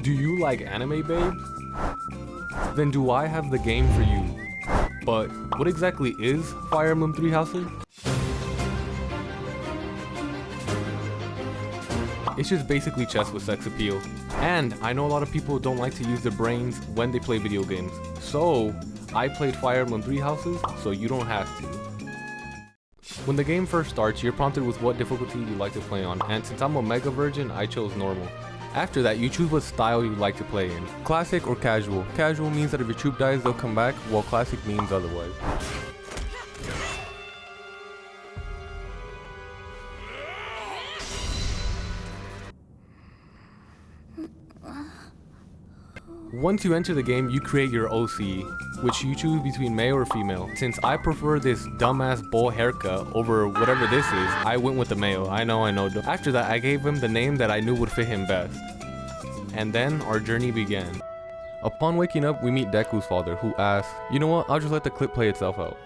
Do you like anime, babe? Then do I have the game for you. But what exactly is Fire Emblem Three Houses? It's just basically chess with sex appeal. And I know a lot of people don't like to use their brains when they play video games. So I played Fire Emblem Three Houses, so you don't have to. When the game first starts, you're prompted with what difficulty you like to play on, and since I'm a mega virgin, I chose normal. After that, you choose what style you like to play in. Classic or casual. Casual means that if your troop dies, they'll come back, while classic means otherwise. Once you enter the game, you create your OC, which you choose between male or female. Since I prefer this dumbass bowl haircut over whatever this is, I went with the male. I know. After that, I gave him the name that I knew would fit him best. And then our journey began. Upon waking up, we meet Deku's father, who asks, "You know what, I'll just let the clip play itself out."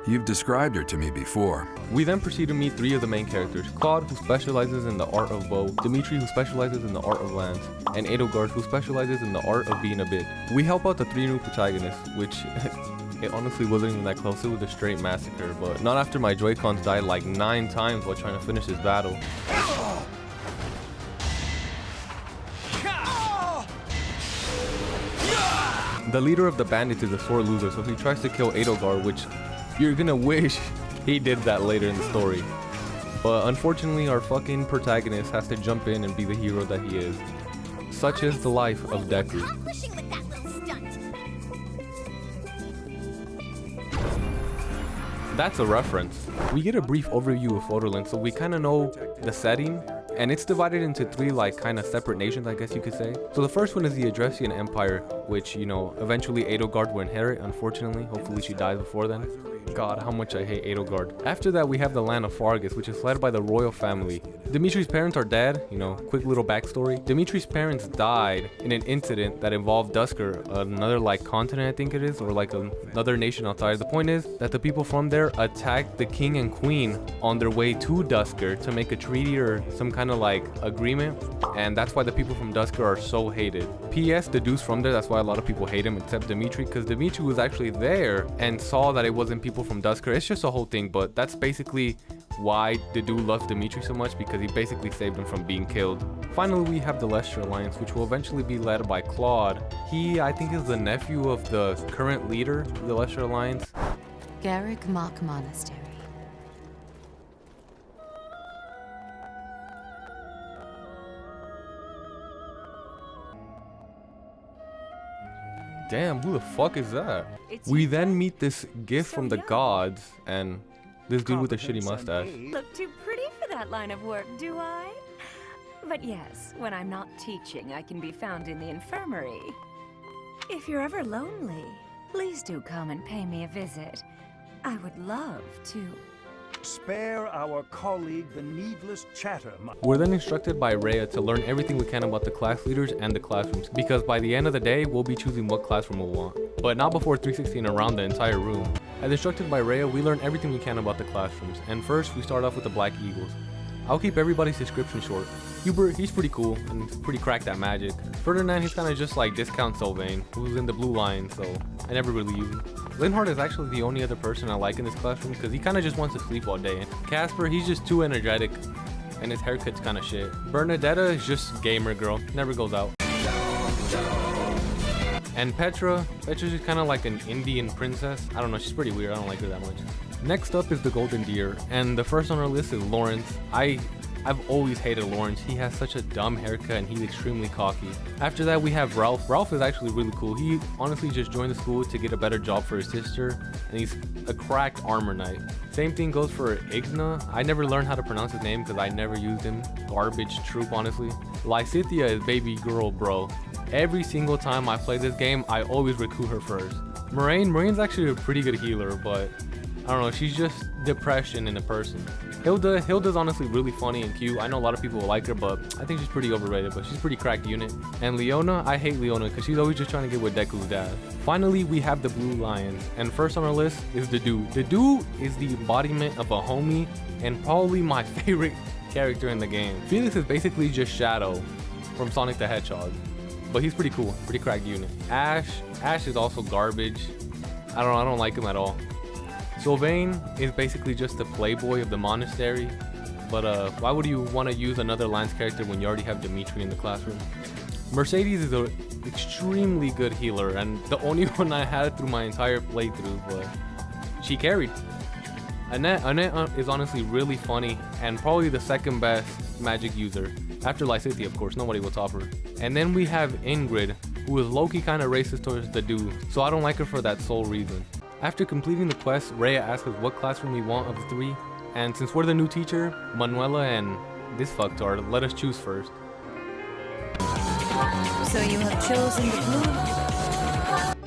You've described her to me before. We then proceed to meet three of the main characters: Claude, who specializes in the art of bow, Dimitri, who specializes in the art of lance, and Edelgard, who specializes in the art of being a bitch. We help out the three new protagonists, which it honestly wasn't even that close. It was a straight massacre, but not after my Joy-Cons died like 9 times while trying to finish this battle. The leader of the bandits is a sore loser, so he tries to kill Edelgard, which you're gonna wish he did that later in the story. But unfortunately, our fucking protagonist has to jump in and be the hero that he is. Such is the life of Deku. That's a reference. We get a brief overview of Photoland, so we kind of know the setting, and it's divided into 3 like kind of separate nations, I guess you could say. So the first one is the Adressian Empire, which, you know, eventually Edelgard will inherit, unfortunately. Hopefully she dies before then. God, how much I hate Edelgard. After that, we have the land of Fargus, which is led by the royal family. Dimitri's parents are dead, you know, quick little backstory. Dimitri's parents died in an incident that involved Duscur, another like continent I think it is, or like another nation outside. The point is that the people from there attacked the king and queen on their way to Duscur to make a treaty or some kind of like agreement, and that's why the people from Duscur are so hated. P.S. deduce from there, that's why a lot of people hate him except Dimitri, because Dimitri was actually there and saw that it wasn't people from Duscur. It's just a whole thing, but that's basically why the dude loves Dimitri so much, because he basically saved him from being killed. Finally, we have the Lesser Alliance, which will eventually be led by Claude. He, I think, is the nephew of the current leader of the Lesser Alliance. Garrick Mock Monastery. Damn, who the fuck is that? We then meet this gift from the gods, and this dude with a shitty mustache. Look too pretty for that line of work, do I? But yes, when I'm not teaching, I can be found in the infirmary. If you're ever lonely, please do come and pay me a visit. I would love to. Spare our colleague the needless chatter. We're then instructed by Rhea to learn everything we can about the class leaders and the classrooms, because by the end of the day, we'll be choosing what classroom we'll want. But not before 360 around the entire room. As instructed by Rhea, we learn everything we can about the classrooms, and first we start off with the Black Eagles. I'll keep everybody's description short. Hubert, he's pretty cool and pretty cracked at magic. Ferdinand, he's kind of just like Discount Sylvain, who's in the blue line, so I never really use him. Linhardt is actually the only other person I like in this classroom because he kind of just wants to sleep all day. Casper, he's just too energetic and his haircut's kind of shit. Bernadetta is just gamer girl, never goes out. And Petra's just kind of like an Indian princess. I don't know, she's pretty weird, I don't like her that much. Next up is the Golden Deer, and the first on our list is Lawrence. I've always hated Lawrence. He has such a dumb haircut and he's extremely cocky. After that, we have Ralph. Ralph is actually really cool. He honestly just joined the school to get a better job for his sister, and he's a cracked armor knight. Same thing goes for Igna. I never learned how to pronounce his name because I never used him. Garbage troop, honestly. Lysithea is baby girl, bro. Every single time I play this game, I always recruit her first. Moraine's actually a pretty good healer, but I don't know, she's just depression in a person. Hilda's honestly really funny and cute. I know a lot of people will like her, but I think she's pretty overrated, but she's a pretty cracked unit. And Leona, I hate Leona because she's always just trying to get with Deku's dad. Finally, we have the Blue Lions, and first on our list is the Dew. The Dew is the embodiment of a homie and probably my favorite character in the game. Felix is basically just Shadow, from Sonic the Hedgehog. But he's pretty cool, pretty cracked unit. Ash is also garbage. I don't like him at all. Sylvain is basically just the playboy of the monastery. But why would you want to use another Lance character when you already have Dimitri in the classroom? Mercedes is an extremely good healer and the only one I had through my entire playthrough, but she carried. Annette is honestly really funny and probably the second best magic user. After Lysithea, of course, nobody will top her. And then we have Ingrid, who is low-key kind of racist towards the dude, so I don't like her for that sole reason. After completing the quest, Rhea asks us what classroom we want of the three, and since we're the new teacher, Manuela and this fucktard let us choose first. So you have chosen the blue?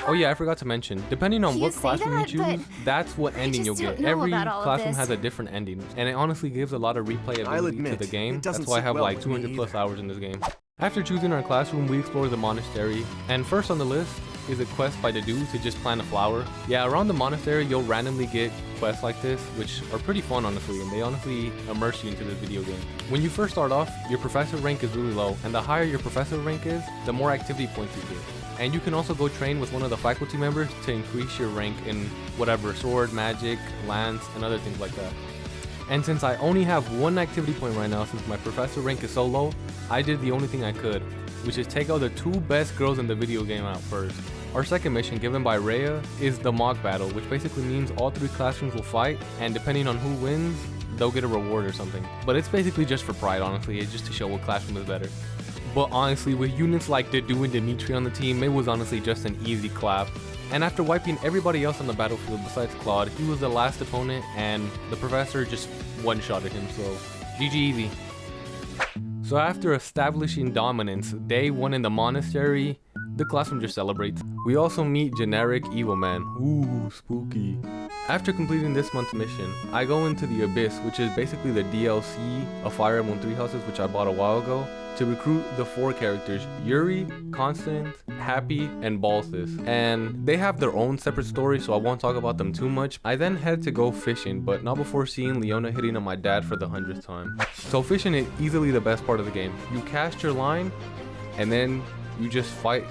Oh yeah, I forgot to mention, depending on You what say classroom you that, choose, that's what ending just you'll don't get. know Every about all of classroom this. has a different ending, and it honestly gives a lot of I'll replayability admit, to the game. it doesn't That's why I sit have well like with me 200 plus either. hours in this game. After choosing our classroom, we explore the monastery, and first on the list is a quest by the dude to just plant a flower. Yeah, around the monastery, you'll randomly get quests like this, which are pretty fun honestly, and they honestly immerse you into the video game. When you first start off, your professor rank is really low, and the higher your professor rank is, the more activity points you get. And you can also go train with one of the faculty members to increase your rank in whatever, sword, magic, lance, and other things like that. And since I only have one activity point right now, since my professor rank is so low, I did the only thing I could, which is take out the two best girls in the video game out first. Our second mission, given by Rhea, is the mock battle, which basically means all three classrooms will fight, and depending on who wins, they'll get a reward or something. But it's basically just for pride, honestly, it's just to show what classroom is better. But honestly, with units like Dedu and Dimitri on the team, it was honestly just an easy clap. And after wiping everybody else on the battlefield besides Claude, he was the last opponent, and the professor just one-shotted him, so GG easy. So after establishing dominance, day 1 in the monastery, the classroom just celebrates. We also meet generic evil man. Ooh, spooky. After completing this month's mission, I go into the Abyss, which is basically the DLC of Fire Emblem 3 Houses, which I bought a while ago, to recruit the 4 characters, Yuri, Constance, Happy, and Balthus. And they have their own separate story, so I won't talk about them too much. I then head to go fishing, but not before seeing Leona hitting on my dad for the 100th time. So fishing is easily the best part of the game. You cast your line, and then you just fight.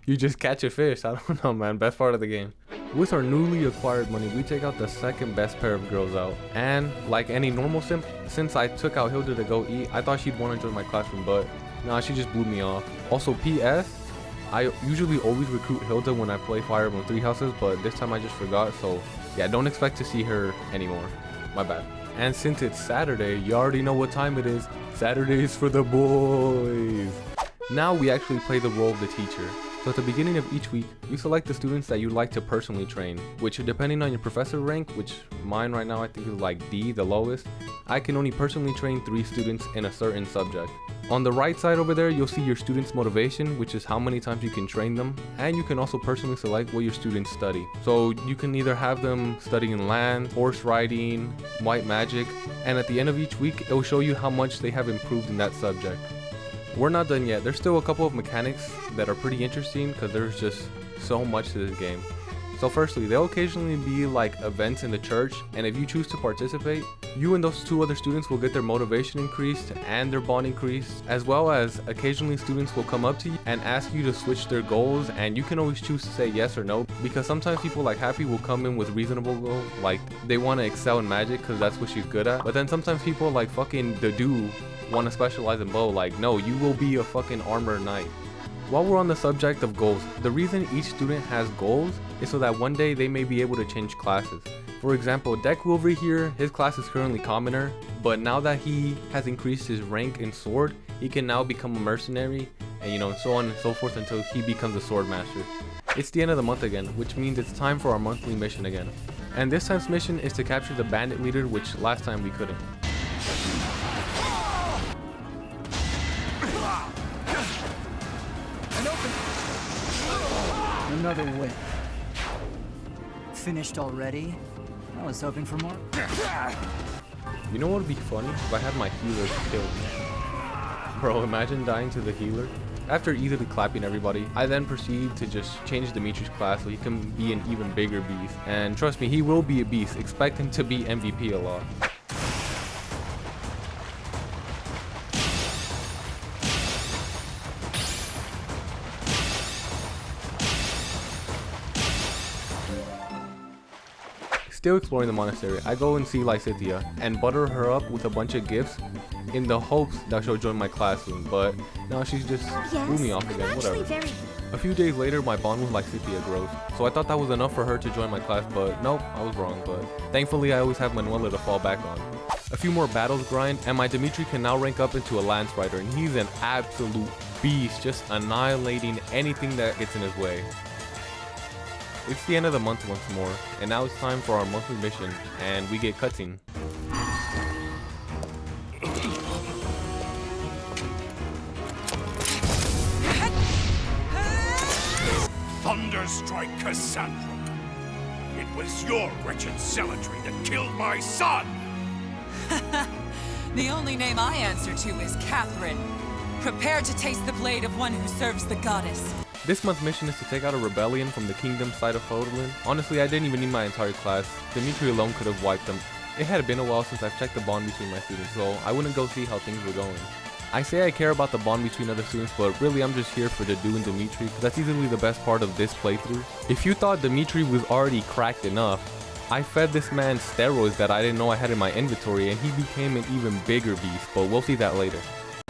You just catch a fish. I don't know, man. Best part of the game. With our newly acquired money, we take out the second best pair of girls out. And like any normal simp, since I took out Hilda to go eat, I thought she'd want to join my classroom, but nah, she just blew me off. Also, PS, I usually always recruit Hilda when I play Fire Emblem 3 Houses, but this time I just forgot, so yeah, don't expect to see her anymore. My bad. And since it's Saturday, you already know what time it is. Saturdays for the boys. Now we actually play the role of the teacher. So at the beginning of each week, you select the students that you'd like to personally train, which depending on your professor rank, which mine right now I think is like D, the lowest, I can only personally train 3 students in a certain subject. On the right side over there, you'll see your students' motivation, which is how many times you can train them, and you can also personally select what your students study. So you can either have them studying land, horse riding, white magic, and at the end of each week, it will show you how much they have improved in that subject. We're not done yet. There's still a couple of mechanics that are pretty interesting because there's just so much to this game. So firstly, there'll occasionally be like events in the church, and if you choose to participate, you and those 2 other students will get their motivation increased and their bond increased, as well as occasionally students will come up to you and ask you to switch their goals, and you can always choose to say yes or no, because sometimes people like Happy will come in with reasonable goals, like they want to excel in magic because that's what she's good at, but then sometimes people like fucking Dedu want to specialize in bow, like no, you will be a fucking armor knight. While we're on the subject of goals, the reason each student has goals is so that one day they may be able to change classes. For example, Deku over here, his class is currently commoner, but now that he has increased his rank in sword, he can now become a mercenary, and you know, so on and so forth until he becomes a sword master. It's the end of the month again, which means it's time for our monthly mission again. And this time's mission is to capture the bandit leader, which last time we couldn't. Another win. Finished already? I was hoping for more. You know what would be funny? If I had my healer killed me. Bro, imagine dying to the healer. After easily clapping everybody, I then proceed to just change Dimitri's class so he can be an even bigger beast. And trust me, he will be a beast. Expect him to be MVP a lot. Still exploring the monastery, I go and see Lysithea and butter her up with a bunch of gifts in the hopes that she'll join my class soon, but now she's just blew me off again, whatever. A few days later, my bond with Lysithea grows, so I thought that was enough for her to join my class, but nope, I was wrong, but thankfully I always have Manuela to fall back on. A few more battles grind, and my Dimitri can now rank up into a Lance Rider, and he's an absolute beast, just annihilating anything that gets in his way. It's the end of the month once more, and now it's time for our monthly mission, and we get cutscene. Thunderstrike Cassandra. It was your wretched zealotry that killed my son! The only name I answer to is Catherine. Prepare to taste the blade of one who serves the goddess. This month's mission is to take out a rebellion from the kingdom side of Fodolin. Honestly, I didn't even need my entire class. Dimitri alone could have wiped them. It had been a while since I've checked the bond between my students, so I wouldn't go see how things were going. I say I care about the bond between other students, but really I'm just here for Dedue and Dimitri, because that's easily the best part of this playthrough. If you thought Dimitri was already cracked enough, I fed this man steroids that I didn't know I had in my inventory, and he became an even bigger beast, but we'll see that later.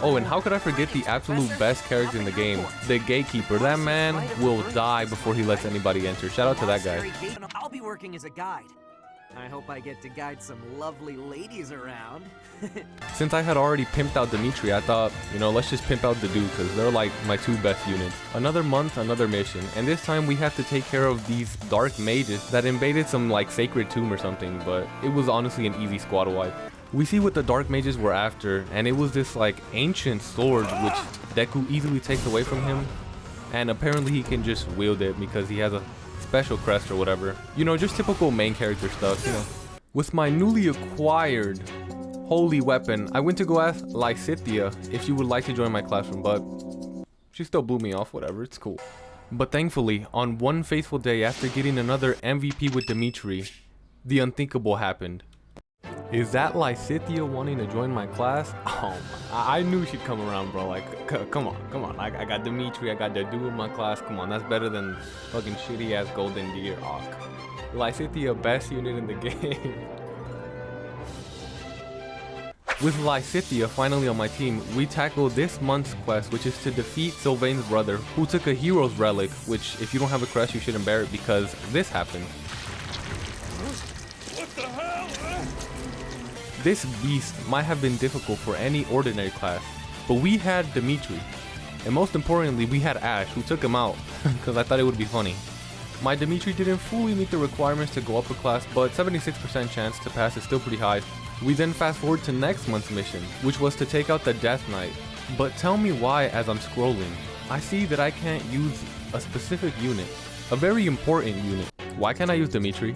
Oh, and how could I forget the absolute best character in the game, the Gatekeeper. That man will die before he lets anybody enter. Shout out to that guy. I'll be working as a guide. I hope I get to guide some lovely ladies around. Since I had already pimped out Dimitri, I thought, you know, let's just pimp out Dedue, because they're like my two best units. Another month, another mission, and this time we have to take care of these dark mages that invaded some like sacred tomb or something, but it was honestly an easy squad wipe. We see what the dark mages were after, and it was this like ancient sword which Deku easily takes away from him, and apparently he can just wield it because he has a special crest or whatever. You know, just typical main character stuff, you know. With my newly acquired holy weapon, I went to go ask Lysithea if she would like to join my classroom, but she still blew me off, whatever, it's cool. But thankfully, on one fateful day after getting another MVP with Dimitri, the unthinkable happened. Is that Lysithea wanting to join my class? Oh, I knew she'd come around, bro. Like, come on. I got Dimitri, I got Dedue in my class. Come on, that's better than fucking shitty ass Golden Deer Arc. Lysithea, best unit in the game. With Lysithea finally on my team, we tackle this month's quest, which is to defeat Sylvain's brother, who took a hero's relic, which if you don't have a crest, you shouldn't bear it because this happened. What the hell? This beast might have been difficult for any ordinary class, but we had Dimitri, and most importantly, we had Ash, who took him out, because I thought it would be funny. My Dimitri didn't fully meet the requirements to go up a class, but 76% chance to pass is still pretty high. We then fast forward to next month's mission, which was to take out the Death Knight. But tell me why as I'm scrolling, I see that I can't use a specific unit, a very important unit. Why can't I use Dimitri?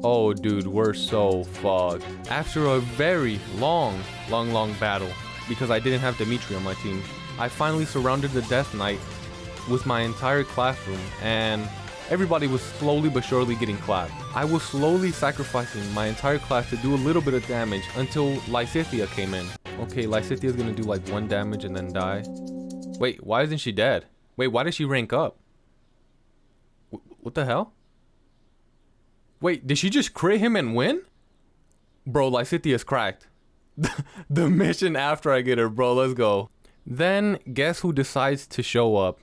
Oh dude, we're so fucked. After a very long battle, because I didn't have Dimitri on my team, I finally surrounded the Death Knight with my entire classroom, and everybody was slowly but surely getting clapped. I was slowly sacrificing my entire class to do a little bit of damage until Lysithea came in. Okay, Lysithea's gonna do like 1 damage and then die. Wait, why isn't she dead? Wait, why did she rank up? What the hell? Wait, did she just crit him and win? Bro, Lysithea's cracked. The mission after I get her, bro, let's go. Then, guess who decides to show up?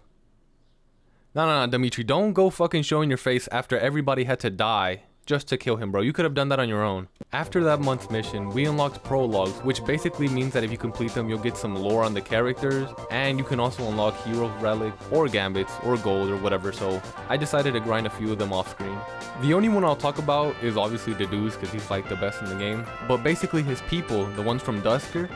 No, Dimitri, don't go fucking showing your face after everybody had to die just to kill him, bro. You could have done that on your own. After that month's mission, we unlocked prologues, which basically means that if you complete them, you'll get some lore on the characters, and you can also unlock hero relic or gambits or gold or whatever, so I decided to grind a few of them off screen. The only one I'll talk about is obviously Dedue's, because he's like the best in the game, but basically his people, the ones from Dusker,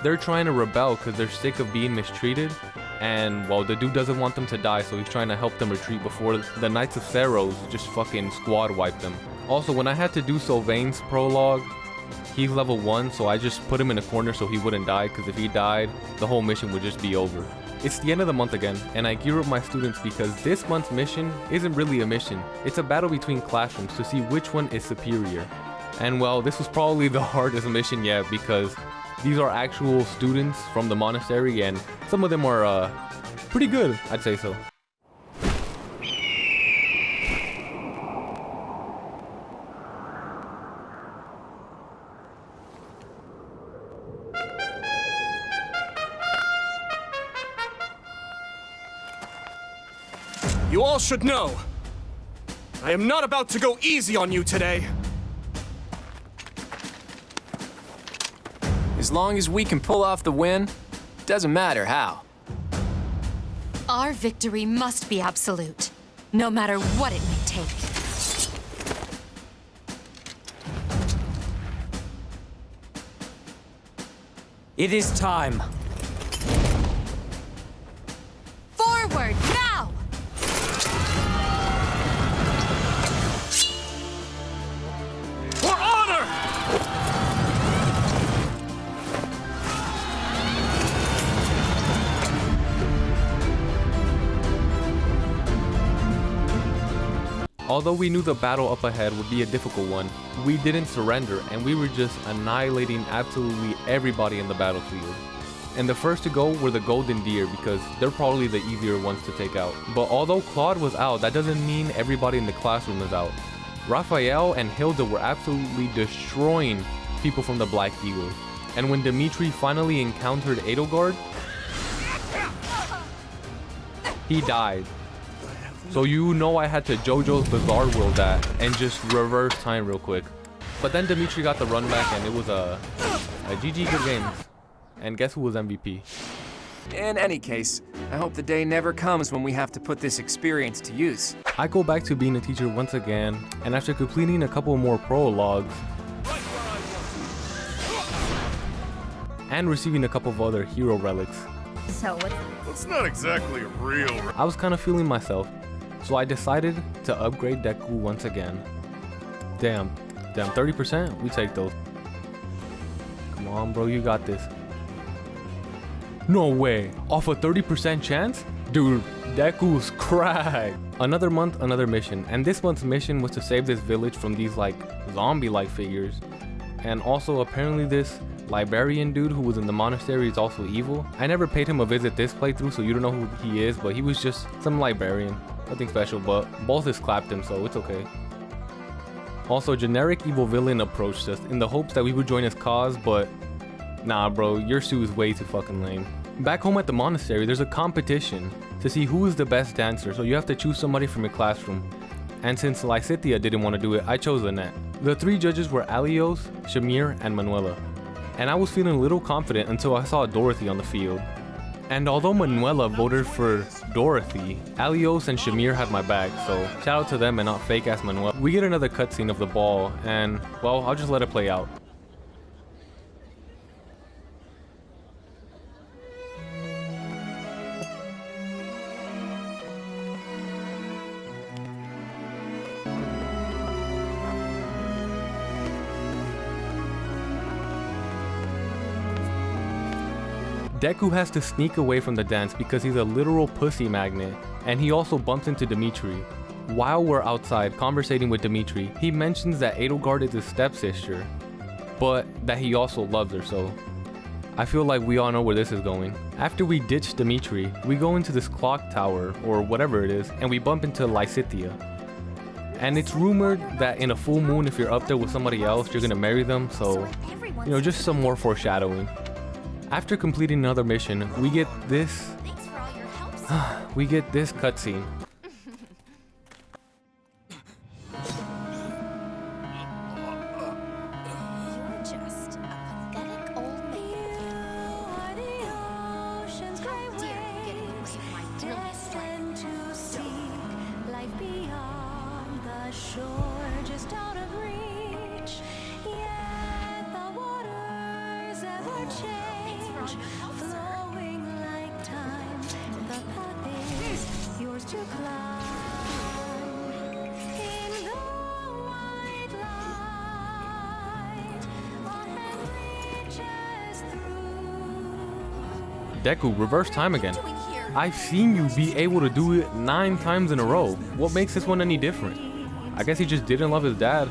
they're trying to rebel because they're sick of being mistreated, and well, Dedue doesn't want them to die, so he's trying to help them retreat before the Knights of Theros just fucking squad wipe them. Also, when I had to do Sylvain's prologue, he's level 1, so I just put him in a corner so he wouldn't die, because if he died, the whole mission would just be over. It's the end of the month again, and I gear up my students because this month's mission isn't really a mission. It's a battle between classrooms to see which one is superior. And well, this was probably the hardest mission yet because these are actual students from the monastery, and some of them are pretty good, I'd say so. You all should know, I am not about to go easy on you today. As long as we can pull off the win, doesn't matter how. Our victory must be absolute, no matter what it may take. It is time. Forward, now! For honor! Although we knew the battle up ahead would be a difficult one, we didn't surrender and we were just annihilating absolutely everybody in the battlefield. And the first to go were the golden deer because they're probably the easier ones to take out. But although Claude was out, that doesn't mean everybody in the classroom is out. Raphael and Hilda were absolutely destroying people from the Black Eagle. And when Dimitri finally encountered Edelgard, he died. So you know I had to JoJo's Bizarre World that and just reverse time real quick. But then Dimitri got the run back and it was a GG good games. And guess who was MVP? In any case, I hope the day never comes when we have to put this experience to use. I go back to being a teacher once again, and after completing a couple more prologues and receiving a couple of other hero relics, So what's... It's not exactly real. I was kind of feeling myself. So I decided to upgrade Deku once again. Damn, 30%? We take those. Come on, bro, you got this. No way, off a 30% chance? Dude, Deku's cracked. Another month, another mission. And this month's mission was to save this village from these like zombie-like figures. And also apparently this librarian dude who was in the monastery is also evil. I never paid him a visit this playthrough, so you don't know who he is, but he was just some librarian. Nothing special, but Balthus clapped him, so it's okay. Also, generic evil villain approached us in the hopes that we would join his cause, but nah bro, your suit is way too fucking lame. Back home at the monastery, there's a competition to see who is the best dancer, so you have to choose somebody from your classroom. And since Lysithea didn't want to do it, I chose Annette. The three judges were Alios, Shamir, and Manuela. And I was feeling a little confident until I saw Dorothy on the field. And although Manuela voted for Dorothy, Alios and Shamir had my back, so shout out to them and not fake ass Manuela. We get another cutscene of the ball, and well, I'll just let it play out. Deku has to sneak away from the dance because he's a literal pussy magnet, and he also bumps into Dimitri. While we're outside conversating with Dimitri, he mentions that Edelgard is his stepsister, but that he also loves her, so I feel like we all know where this is going. After we ditch Dimitri, we go into this clock tower, or whatever it is, and we bump into Lysithea. And it's rumored that in a full moon, if you're up there with somebody else, you're gonna marry them, so, you know, just some more foreshadowing. After completing another mission, we get this cutscene. You're just a pathetic old man. How dare you get in the way of my brilliant plan? To seek life beyond the shore, just out of reach. Yet the waters ever change, flowing like time. The path is yours to climb. In the white light, our hand reaches through. Deku, reverse time again. I've seen you be able to do it 9 times in a row. What makes this one any different? I guess he just didn't love his dad.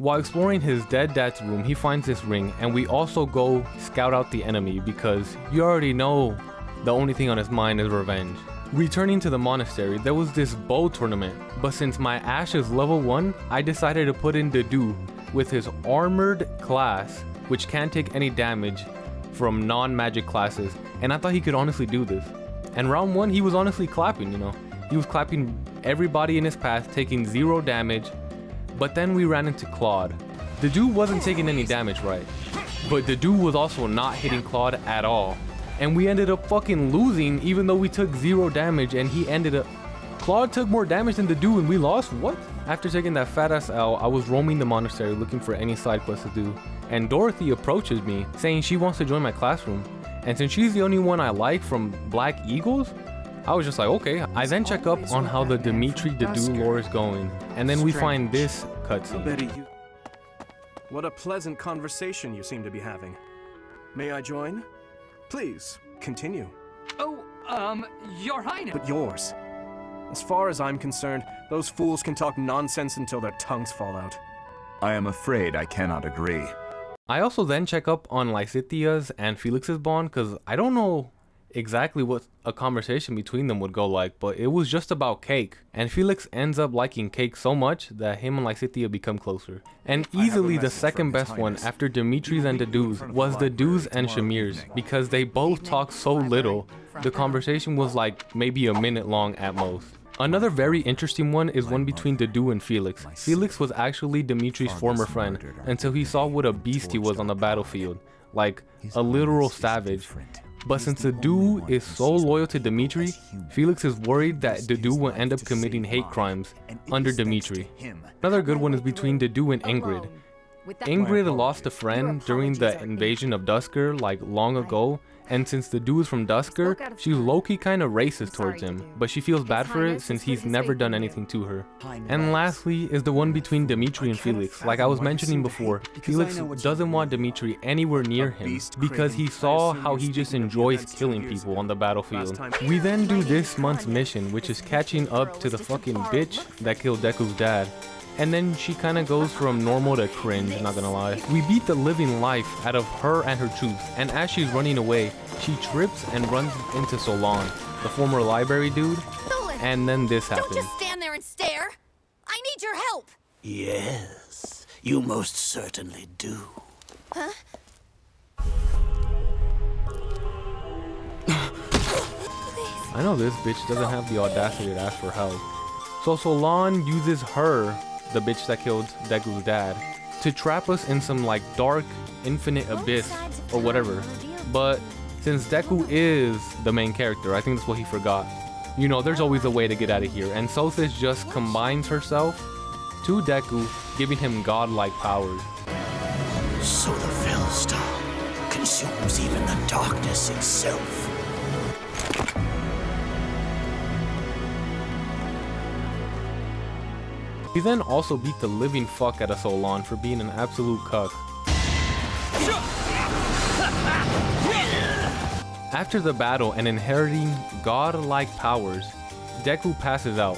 While exploring his dead dad's room, he finds this ring, and we also go scout out the enemy because you already know the only thing on his mind is revenge. Returning to the monastery, there was this bow tournament, but since my Ash is level 1, I decided to put in Dedu with his armored class, which can't take any damage from non-magic classes, and I thought he could honestly do this. And round 1, he was honestly clapping, you know. He was clapping everybody in his path, taking 0 damage, but then we ran into Claude. Dedu wasn't taking any damage, right? But Dedu was also not hitting Claude at all. And we ended up fucking losing even though we took 0 damage and he ended up... Claude took more damage than Dedu and we lost? What? After taking that fat ass L, I was roaming the monastery looking for any side quests to do. And Dorothy approaches me saying she wants to join my classroom. And since she's the only one I like from Black Eagles, I was just like, okay. I then check up on how the Dimitri Dedu lore is going. And then we find this cutscene. What a pleasant conversation you seem to be having. May I join? Please, continue. Oh, Your Highness. But yours. As far as I'm concerned, those fools can talk nonsense until their tongues fall out. I am afraid I cannot agree. I also then check up on Lysithia's and Felix's bond because I don't know exactly what a conversation between them would go like, but it was just about cake. And Felix ends up liking cake so much that him and Lysithia become closer. And easily the second best one after Dimitri's and Dedu's was Dedu's and Shamir's because they both talk so little. The conversation was like maybe a minute long at most. Another very interesting one is one between Dedu and Felix. Felix was actually Dimitri's former friend until he saw what a beast he was on the battlefield, like a literal savage. But since Dedu is so loyal to Dimitri, Felix is worried that Dedu will end up committing hate crimes under Dimitri. Another good one is between Dedu and Ingrid. Ingrid lost a friend during the invasion of Dusker like long ago, and since Dedu is from Dusker, she's low-key kind of racist towards him, but she feels bad for it since he's never done anything to her. And lastly is the one between Dimitri and Felix. Like I was mentioning before, Felix doesn't want Dimitri anywhere near him because he saw how he just enjoys killing people on the battlefield. We then do this month's mission, which is catching up to the fucking bitch that killed Deku's dad. And then she kind of goes from normal to cringe, not gonna lie. We beat the living life out of her and her troops, and as she's running away, she trips and runs into Solon, the former library dude, and then this happens. Don't just stand there and stare. I need your help. Yes, you most certainly do. Huh? I know this bitch doesn't have the audacity to ask for help. So Solon uses her, the bitch that killed Deku's dad, to trap us in some like dark, infinite abyss or whatever. But since Deku is the main character, I think that's what he forgot. You know, there's always a way to get out of here, and Sothis just combines herself to Deku, giving him godlike powers. So the Fellstar consumes even the darkness itself. He then also beat the living fuck out of Solon for being an absolute cuck. After the battle and inheriting godlike powers, Deku passes out.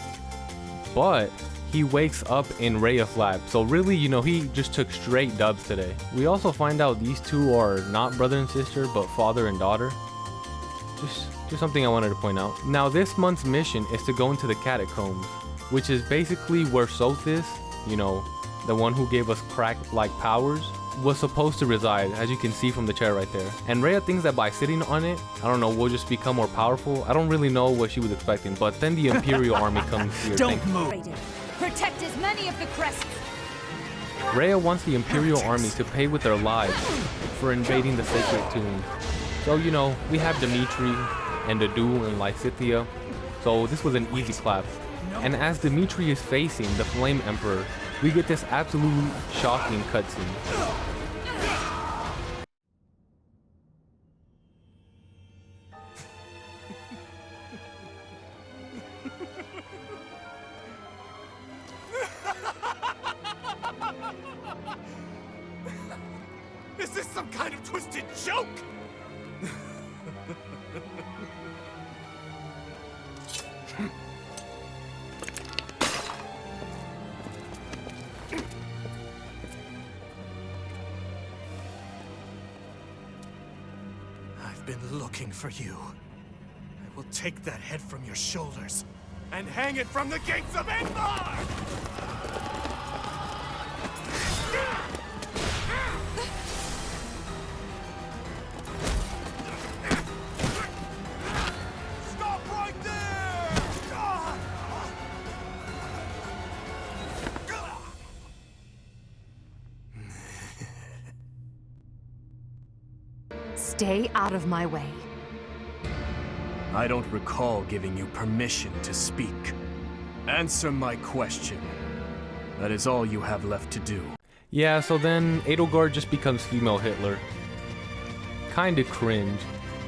But he wakes up in Rhea's lab, so really, you know, he just took straight dubs today. We also find out these two are not brother and sister, but father and daughter. Just something I wanted to point out. Now this month's mission is to go into the catacombs, which is basically where Sothis, you know, the one who gave us crack-like powers, was supposed to reside, as you can see from the chair right there. And Rhea thinks that by sitting on it, I don't know, we'll just become more powerful. I don't really know what she was expecting, but then the Imperial army comes here. Don't move. Protect as many of the crests. Rhea wants the Imperial army to pay with their lives for invading the sacred tomb. So, you know, we have Dimitri and Dedu and Lysithia, so this was an easy clap. And as Dimitri is facing the Flame Emperor, we get this absolutely shocking cutscene. Is this some kind of twisted joke? been looking for you. I will take that head from your shoulders and hang it from the gates of Endor! Stop right there! Stay out of my way. I don't recall giving you permission to speak. Answer my question. That is all you have left to do. Yeah, so then Edelgard just becomes female Hitler. Kinda cringe.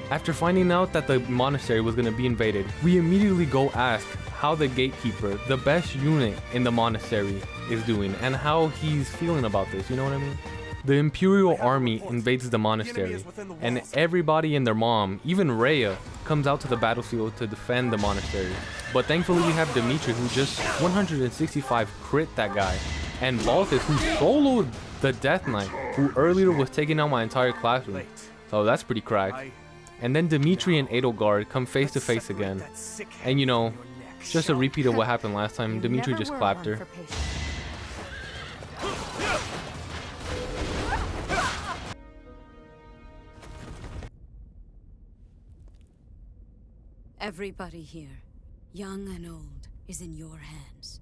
After finding out that the monastery was gonna be invaded, we immediately go ask how the gatekeeper, the best unit in the monastery, is doing and how he's feeling about this, you know what I mean? The Imperial army invades the monastery, and everybody and their mom, even Rhea, comes out to the battlefield to defend the monastery. But thankfully we have Dimitri, who just 165 crit that guy, and Balthus, who soloed the Death Knight, who earlier was taking out my entire classroom. So that's pretty cracked. And then Dimitri and Edelgard come face to face again. And you know, just a repeat of what happened last time, Dimitri just clapped her. Everybody here, young and old, is in your hands.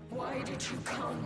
Why did you come?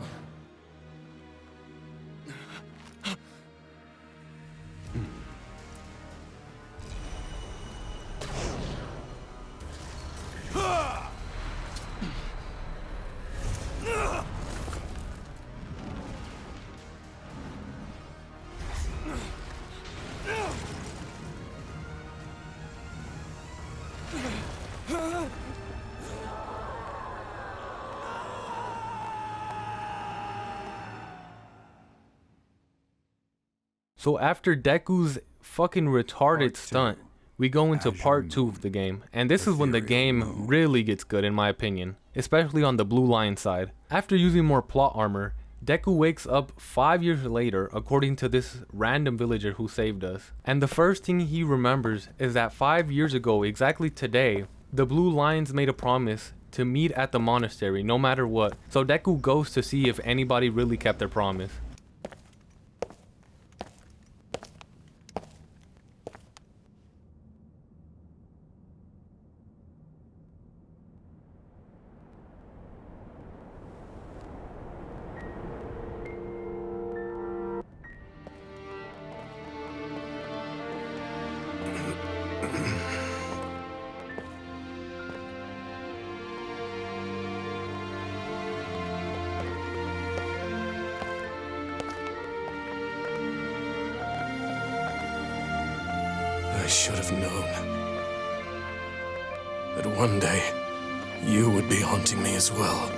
So after Deku's fucking retarded stunt, we go into part 2 of the game, and this is when the game really gets good in my opinion, especially on the Blue Lion side. After using more plot armor, Deku wakes up 5 years later according to this random villager who saved us, and the first thing he remembers is that 5 years ago, exactly today, the Blue Lions made a promise to meet at the monastery no matter what. So Deku goes to see if anybody really kept their promise. I should have known that one day you would be haunting me as well.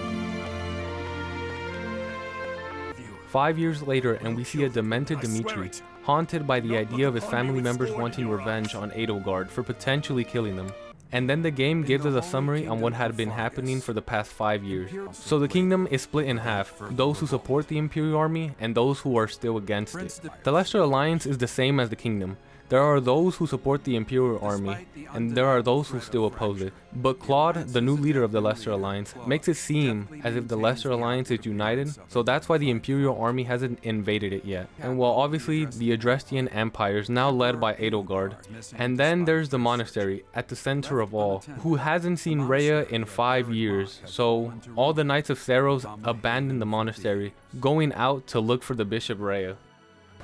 5 years later, and we see a demented Dimitri, haunted by the idea of his family members wanting revenge on Edelgard for potentially killing them. And then the game gives us a summary on what had been happening for the past 5 years. So the kingdom is split in half, those who support the Imperial Army and those who are still against it. The Lesser Alliance is the same as the kingdom. There are those who support the Imperial Army, and there are those who still oppose it. But Claude, the new leader of the Lesser Alliance, makes it seem as if the Lesser Alliance is united, so that's why the Imperial Army hasn't invaded it yet. And while obviously the Adrestian Empire is now led by Edelgard, and then there's the monastery at the center of all, who hasn't seen Rhea in 5 years, so all the Knights of Theros abandon the monastery, going out to look for the Bishop Rhea.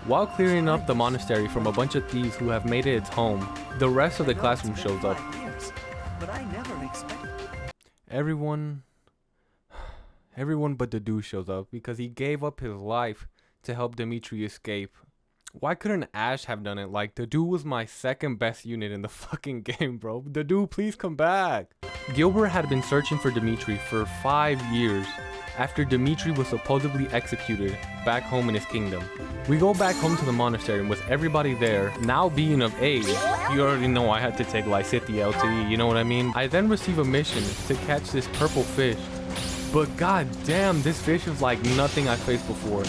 While clearing up the monastery from a bunch of thieves who have made it its home, the rest of the classroom shows up. But I never expected. Everyone but the dude shows up because he gave up his life to help Dimitri escape. Why couldn't Ash have done it? Like, the dude was my second best unit in the fucking game, bro. The dude, please come back. Gilbert had been searching for Dimitri for 5 years after Dimitri was supposedly executed back home in his kingdom. We go back home to the monastery, and with everybody there now being of age, you already know I had to take Lysithea LTE, you know what I mean? I then receive a mission to catch this purple fish, but god damn, this fish is like nothing I faced before.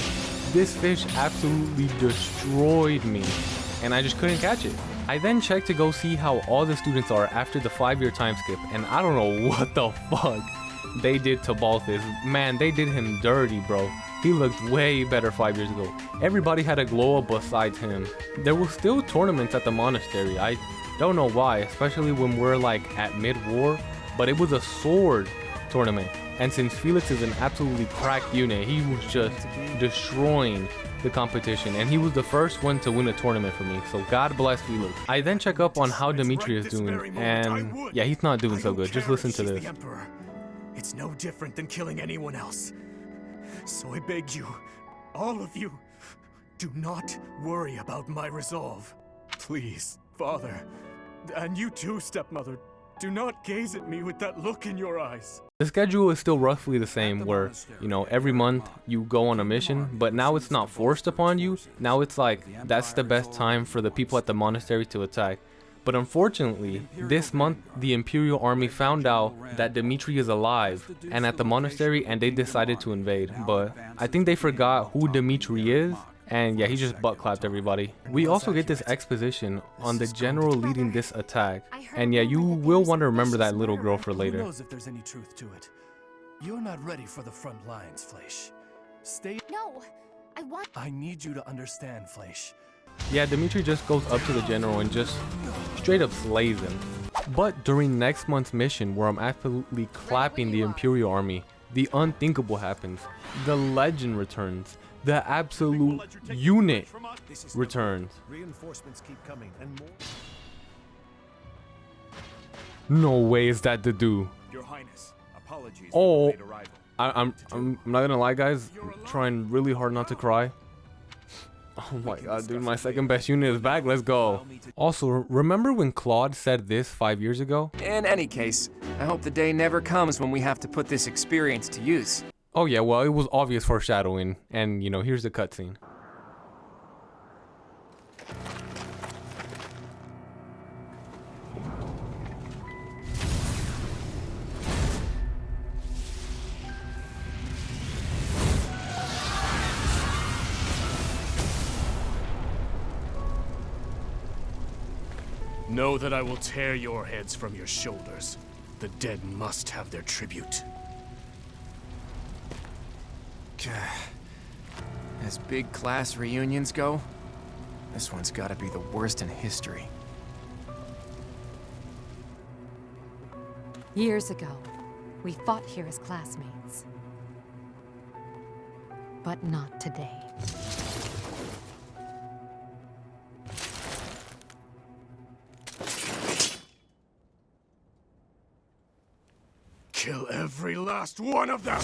This fish absolutely destroyed me, and I just couldn't catch it. I then checked to go see how all the students are after the 5-year time skip, and I don't know what the fuck they did to Balthus. Man, they did him dirty, bro. He looked way better 5 years ago. Everybody had a glow up besides him. There were still tournaments at the monastery. I don't know why, especially when we're like at mid-war, but it was a sword tournament. And since Felix is an absolutely cracked unit, he was just destroying the competition, and he was the first one to win a tournament for me, so God bless Felix. I then check up on how Dimitri is doing, and yeah, he's not doing so good. Just listen to this. It's no different than killing anyone else. So I beg you, all of you, do not worry about my resolve. Please, Father, and you too, stepmother, do not gaze at me with that look in your eyes. The schedule is still roughly the same, where, you know, every month you go on a mission, but now it's not forced upon you. Now it's like, that's the best time for the people at the monastery to attack. But unfortunately, this month the Imperial Army found out that Dimitri is alive and at the monastery, and they decided to invade. But I think they forgot who Dimitri is, and yeah, he just butt clapped everybody. We also get this exposition on the general leading this attack, and yeah, you will want to remember that little girl for later. Who knows if there's any truth to it? You're not ready for the front lines, Fleisch. Stay. No, I want. I need you to understand, Fleisch. Yeah, Dimitri just goes up to the general and just straight up slays him. But during next month's mission, where I'm absolutely clapping the Imperial Army, the unthinkable happens. The legend returns. The absolute unit returns. Reinforcements keep coming and more. No way is that the dude. Your Highness, apologies Oh, for the late arrival. I'm not gonna lie, guys. I'm trying really hard not to cry. Oh my god, dude, my second best unit is back. Let's go. Also, remember when Claude said this 5 years ago? In any case, I hope the day never comes when we have to put this experience to use. Oh yeah, well, it was obvious foreshadowing, and you know, here's the cutscene. Know that I will tear your heads from your shoulders. The dead must have their tribute. As big class reunions go, this one's gotta be the worst in history. Years ago, we fought here as classmates. But not today. Kill every last one of them!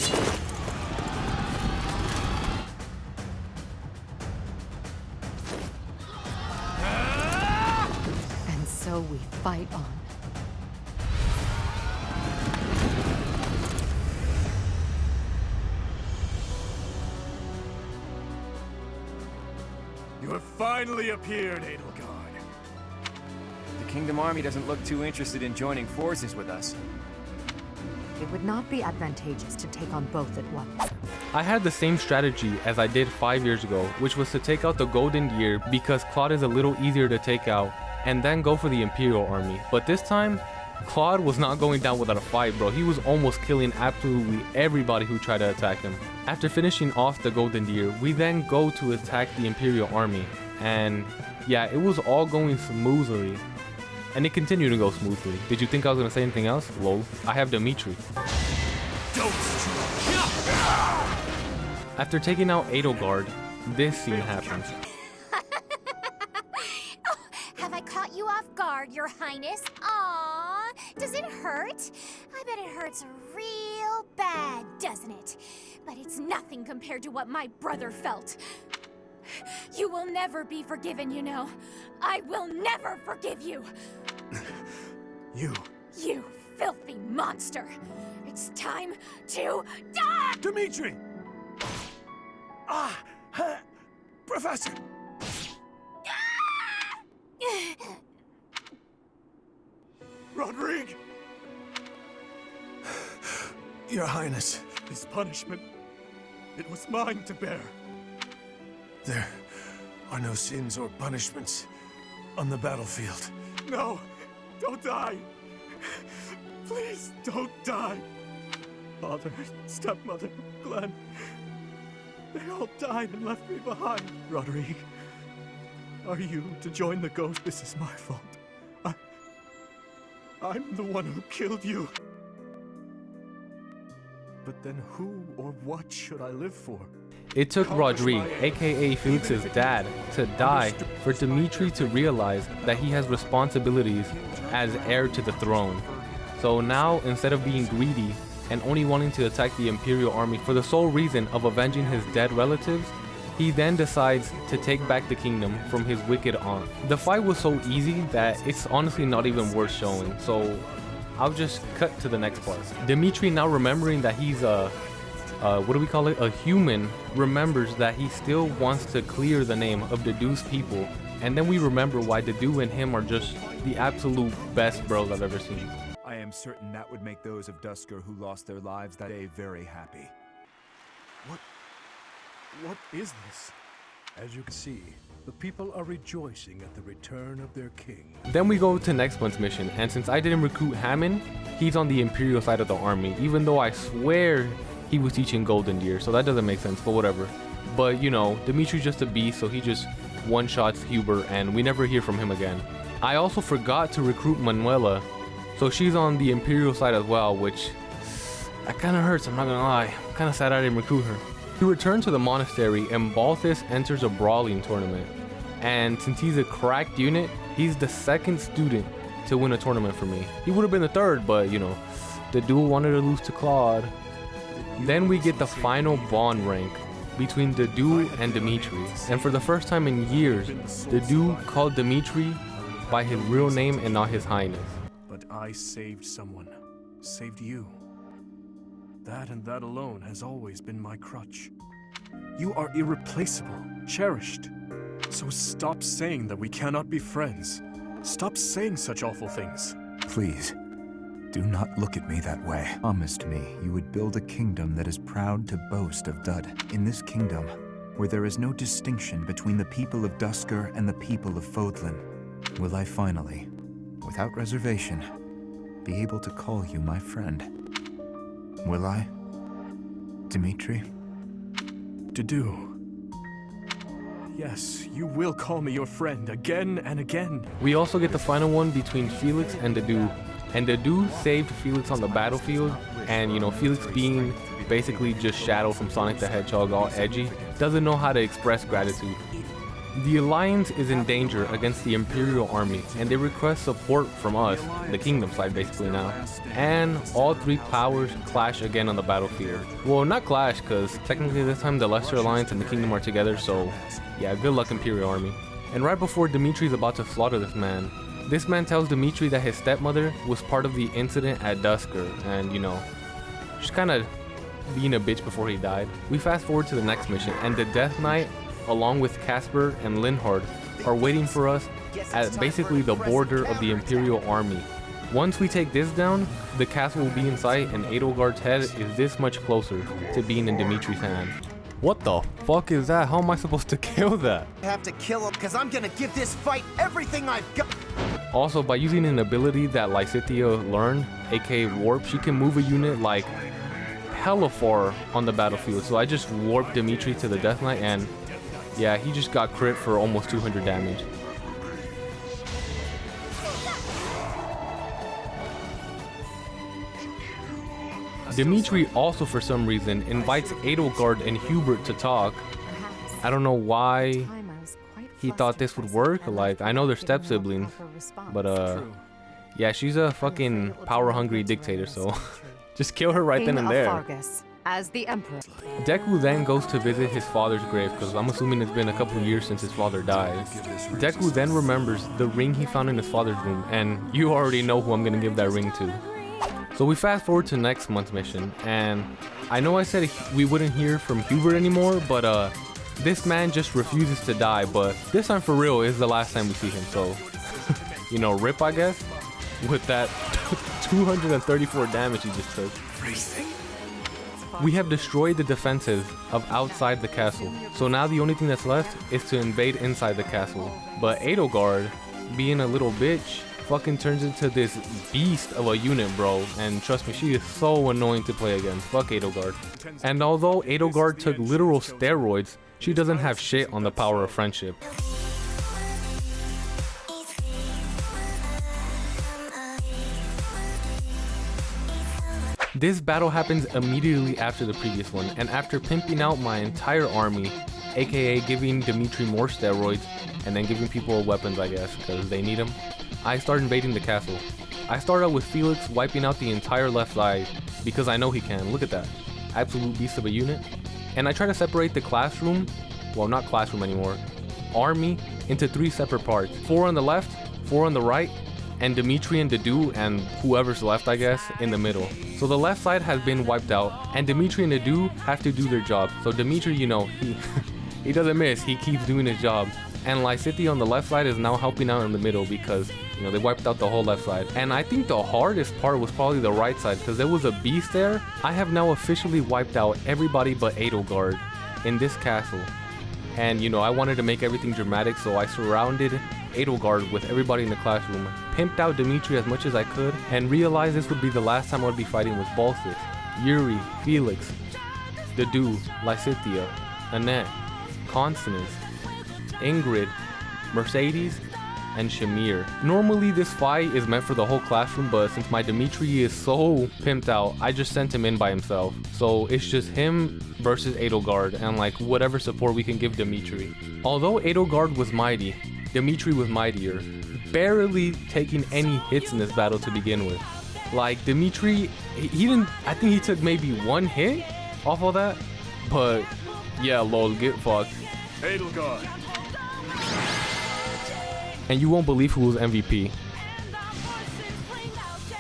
And so we fight on. You have finally appeared, Edelgard. The Kingdom Army doesn't look too interested in joining forces with us. It would not be advantageous to take on both at once. I had the same strategy as I did 5 years ago, which was to take out the Golden Deer because Claude is a little easier to take out, and then go for the Imperial Army. But this time, Claude was not going down without a fight, bro. He was almost killing absolutely everybody who tried to attack him. After finishing off the Golden Deer, we then go to attack the Imperial Army, and yeah, it was all going smoothly. And it continued to go smoothly. Did you think I was gonna say anything else? Lol. I have Dimitri. After taking out Edelgard, this scene happens. Oh, have I caught you off guard, Your Highness? Aww, does it hurt? I bet it hurts real bad, doesn't it? But it's nothing compared to what my brother felt. You will never be forgiven, you know. I will never forgive you. You. You filthy monster. It's time to die! Dimitri! Professor! Rodrigue! Your Highness. His punishment. It was mine to bear. There are no sins or punishments on the battlefield. No! Don't die! Please don't die! Father, stepmother, Glenn. They all died and left me behind. Rodrigue, are you to join the ghost? This is my fault. I'm the one who killed you. But then who or what should I live for? It took Rodrigue, aka Felix's dad, to die for Dimitri to realize that he has responsibilities as heir to the throne. So now, instead of being greedy and only wanting to attack the Imperial army for the sole reason of avenging his dead relatives, he then decides to take back the kingdom from his wicked aunt. The fight was so easy that it's honestly not even worth showing, so I'll just cut to the next part. Dimitri, now remembering that he's a human, remembers that he still wants to clear the name of Dedue's people, and then we remember why Dedue and him are just the absolute best bros I've ever seen. I am certain that would make those of Duscur who lost their lives that day very happy. What is this? As you can see, the people are rejoicing at the return of their king. Then we go to next month's mission, and since I didn't recruit Hammond, he's on the Imperial side of the army, even though I swear he was teaching Golden Deer, so that doesn't make sense, but whatever. But you know, Dimitri's just a beast, so he just one-shots Hubert, and we never hear from him again. I also forgot to recruit Manuela, so she's on the Imperial side as well, which that kind of hurts, I'm not gonna lie. I'm kind of sad I didn't recruit her. We return to the monastery, and Balthus enters a brawling tournament. And since he's a cracked unit, he's the second student to win a tournament for me. He would have been the third, but you know, the duel wanted to lose to Claude. Then we get the final bond rank between Dedue and Dimitri. And for the first time in years, Dedue called Dimitri by his real name and not his highness. But I saved someone. Saved you. That and that alone has always been my crutch. You are irreplaceable, cherished. So stop saying that we cannot be friends. Stop saying such awful things. Please, do not look at me that way. Promised me you would build a kingdom that is proud to boast of Dud. In this kingdom, where there is no distinction between the people of Duscur and the people of Fodlan, will I finally, without reservation, be able to call you my friend. Will I, Dimitri? Dedue. Yes, you will call me your friend again and again. We also get the final one between Felix and Dedue. And Dedue saved Felix on the battlefield, and you know, Felix being basically just Shadow from Sonic the Hedgehog, all edgy, doesn't know how to express gratitude. The Alliance is in danger against the Imperial army, and they request support from us, the Kingdom side basically now. And all three powers clash again on the battlefield. Well, not clash, because technically this time the Lesser Alliance and the Kingdom are together, so yeah, good luck Imperial army. And right before Dimitri's about to slaughter this man tells Dimitri that his stepmother was part of the incident at Duscur, and you know, just kind of being a bitch before he died. We fast forward to the next mission, and the Death Knight, along with Casper and Linhard, are waiting for us at basically the border of the Imperial army. Once we take this down, the castle will be in sight, and Edelgard's head is this much closer to being in Dimitri's hand. What the fuck is that? How am I supposed to kill that? I have to kill him because I'm gonna give this fight everything I've got. Also, by using an ability that Lysithea learned, aka Warp, she can move a unit like hella far on the battlefield. So I just warped Dimitri to the Death Knight, and yeah, he just got crit for almost 200 damage. Dimitri also, for some reason, invites Edelgard and Hubert to talk. I don't know why he thought this would work. Like, I know they're step siblings, but yeah, she's a fucking power-hungry dictator, so just kill her right then and there. As the Emperor. Deku then goes to visit his father's grave, because I'm assuming it's been a couple years since his father died. Deku then remembers the ring he found in his father's room, and you already know who I'm gonna give that ring to. So we fast forward to next month's mission, and I know I said we wouldn't hear from Hubert anymore, but this man just refuses to die, but this time for real is the last time we see him, so you know, rip, I guess, with that 234 damage he just took. We have destroyed the defenses of outside the castle, so now the only thing that's left is to invade inside the castle. But Edelgard, being a little bitch, fucking turns into this beast of a unit, bro, and trust me, she is so annoying to play against. Fuck Edelgard. And although Edelgard took literal steroids, she doesn't have shit on the power of friendship. This battle happens immediately after the previous one, and after pimping out my entire army, aka giving Dimitri more steroids, and then giving people weapons, I guess, because they need them, I start invading the castle. I start out with Felix wiping out the entire left side, because I know he can. Look at that. Absolute beast of a unit. And I try to separate the classroom, well, not classroom anymore, army, into 3 separate parts. 4 on the left, 4 on the right, and Dimitri and Dedu and whoever's left, I guess, in the middle. So the left side has been wiped out, and Dimitri and Dedu have to do their job. So Dimitri, you know, he doesn't miss, he keeps doing his job. And Lysithea on the left side is now helping out in the middle because, you know, they wiped out the whole left side. And I think the hardest part was probably the right side because there was a beast there. I have now officially wiped out everybody but Edelgard in this castle. And, you know, I wanted to make everything dramatic, so I surrounded Edelgard with everybody in the classroom, pimped out Dimitri as much as I could, and realized this would be the last time I would be fighting with Balthus, Yuri, Felix, Dedu, Lysithea, Annette, Constance, Ingrid, Mercedes, and Shamir. Normally this fight is meant for the whole classroom, but since my Dimitri is so pimped out, I just sent him in by himself. So it's just him versus Edelgard and like whatever support we can give Dimitri. Although Edelgard was mighty, Dimitri was mightier, barely taking any hits in this battle to begin with. Like Dimitri, he didn't, I think he took maybe 1 hit off of that, but yeah, lol, get fucked. Edelgard. And you won't believe who was MVP.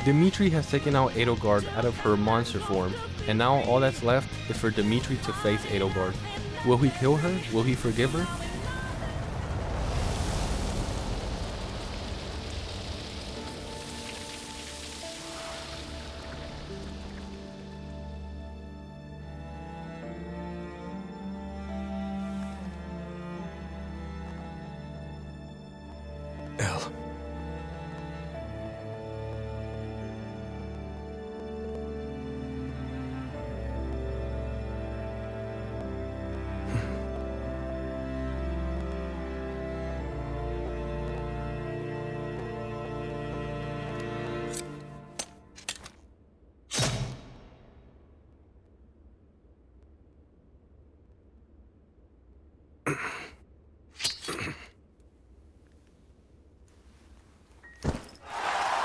Dimitri has taken out Edelgard out of her monster form, and now all that's left is for Dimitri to face Edelgard. Will he kill her? Will he forgive her?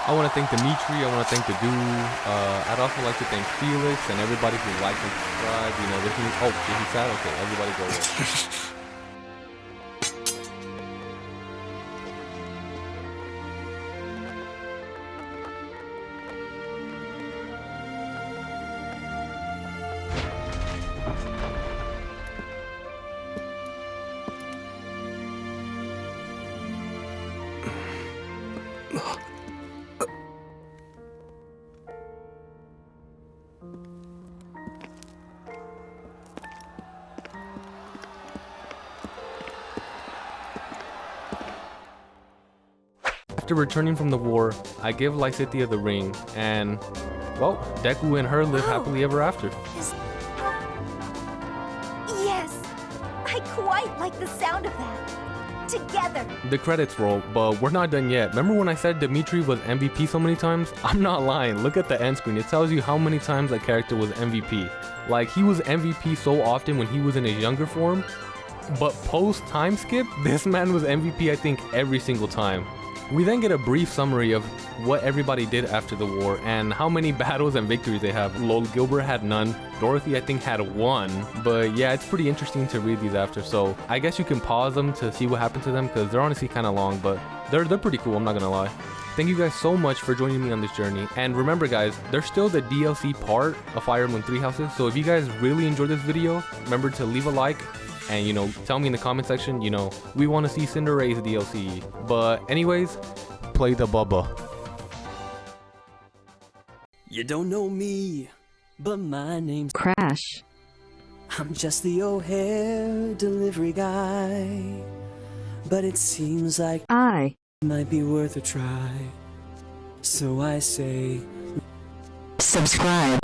I want to thank Dimitri, I want to thank Dedu, I'd also like to thank Felix and everybody who liked and subscribed, you know, oh, did he sad? Okay, everybody go away. After returning from the war, I give Lysithea the ring, and, well, Deku and her live happily ever after. Yes, I quite like the sound of that. Together. The credits roll, but we're not done yet. Remember when I said Dimitri was MVP so many times? I'm not lying. Look at the end screen. It tells you how many times that character was MVP. Like, he was MVP so often when he was in his younger form, but post time skip, this man was MVP I think every single time. We then get a brief summary of what everybody did after the war and how many battles and victories they have. Lol, Gilbert had none. Dorothy I think had 1. But yeah, it's pretty interesting to read these after, so I guess you can pause them to see what happened to them because they're honestly kind of long, but they're pretty cool, I'm not gonna lie. Thank you guys so much for joining me on this journey. And remember guys, there's still the DLC part of Fire Emblem Three Houses. So if you guys really enjoyed this video, remember to leave a like and, you know, tell me in the comment section, you know, we want to see Cinderay's DLC. But anyways, play the Bubba. You don't know me, but my name's Crash. I'm just the O'Hare delivery guy. But it seems like I might be worth a try. So I say, subscribe.